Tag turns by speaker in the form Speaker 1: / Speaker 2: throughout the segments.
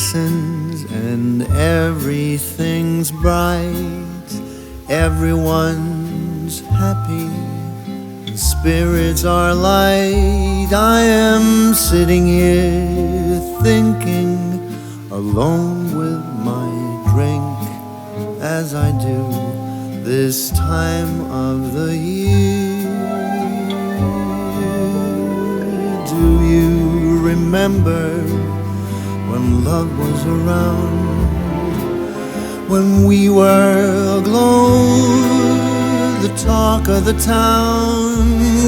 Speaker 1: listens and everything's bright. Everyone's happy and spirits are light. I am sitting here thinking, alone with my drink, as I do this time of the year. Do you remember when love was around, when we were aglow, the talk of the town?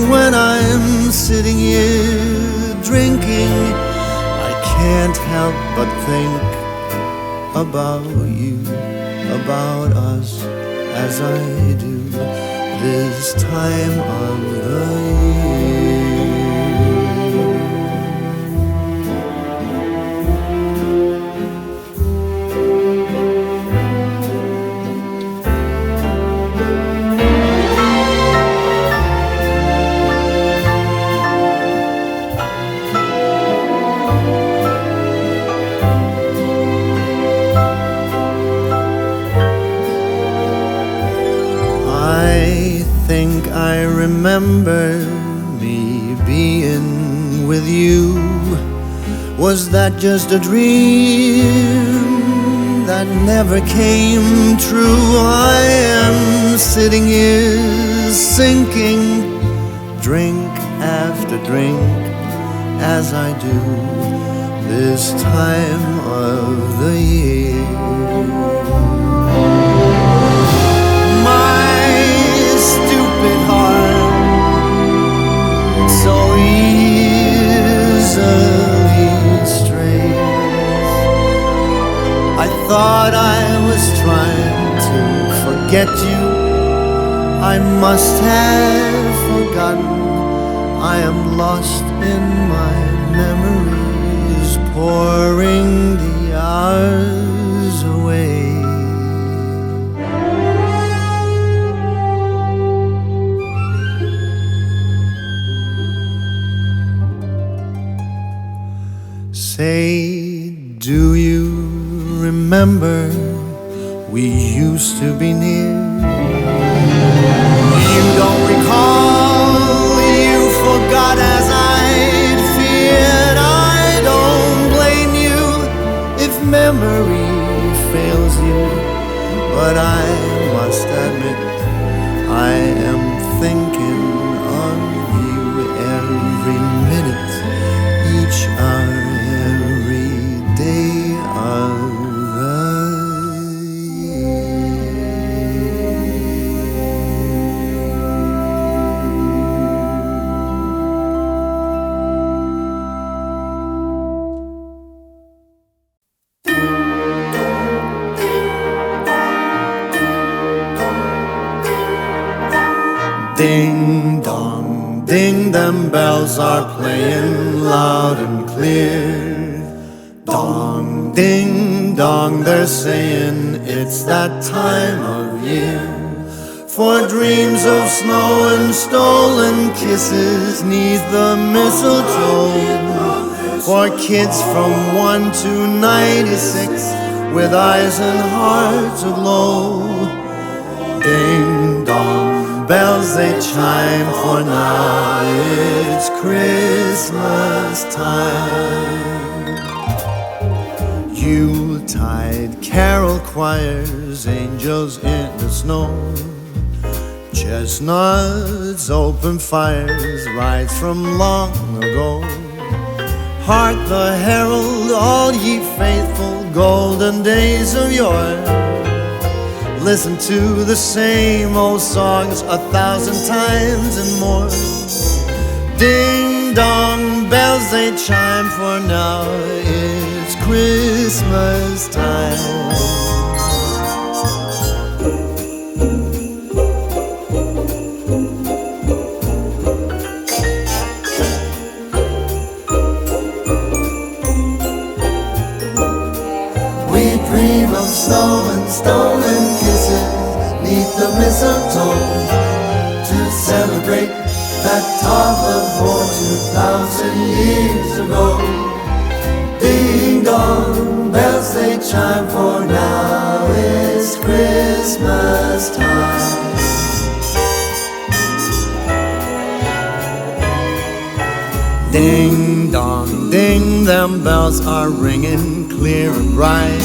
Speaker 1: When I'm sitting here drinking, I can't help but think about you, about us, as I do this time of the year. I remember me being with you. Was that just a dream that never came true? I am sitting here sinking, drink after drink, as I do this time of the year. So easily strays. I thought I was trying to forget you. I must have forgotten. I am lost in my memories, pouring the hours away. Say, do you remember we used to be near? You don't recall, you forgot as I'd feared. I don't blame you if memory fails you, but I must admit I am thinking of you every minute, each hour, every day of the Ding dong, ding, them bells are playing loud and clear. Dong, ding dong, they're saying it's that time of year. For dreams of snow and stolen kisses 'neath the mistletoe. For kids from 1 to 96 with eyes and hearts aglow. Ding dong, bells they chime, for now it's Christmas time. Yuletide carol choirs, angels in the snow, chestnuts, open fires, rides from long ago. Hark the herald, all ye faithful, golden days of yore. Listen to the same old songs 1,000 times and more. Ding dong, bells they chime, for now it's Christmas time. We dream of snow and stolen kisses 'neath the mistletoe, to celebrate that talk of more 2,000 years ago. Ding dong, bells time, for now it's Christmas time. Ding dong ding, them bells are ringing clear and bright.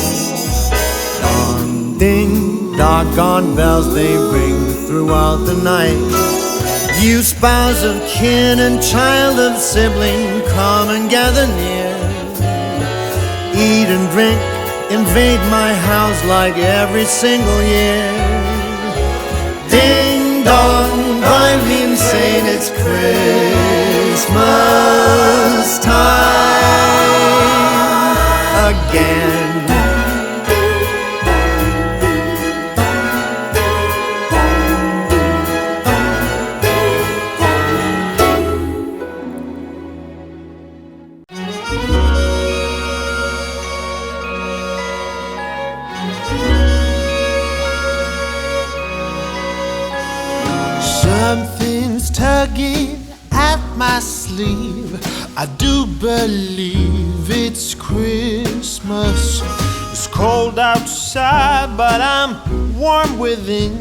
Speaker 1: Dong ding, doggone bells, they ring throughout the night. You spouse of kin and child of sibling, come and gather near. Eat and drink, invade my house like every single year. Ding dong, drive me insane, it's Christmas time again.
Speaker 2: Something's tugging at my sleeve. I do believe it's Christmas. It's cold outside, but I'm warm within,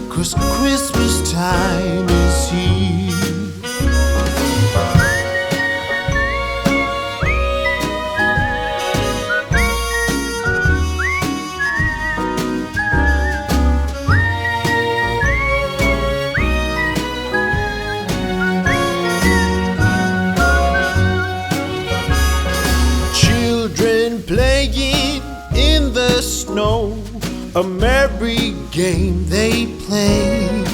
Speaker 2: 'cause Christmas time is here. Playing in the snow, a merry game they play.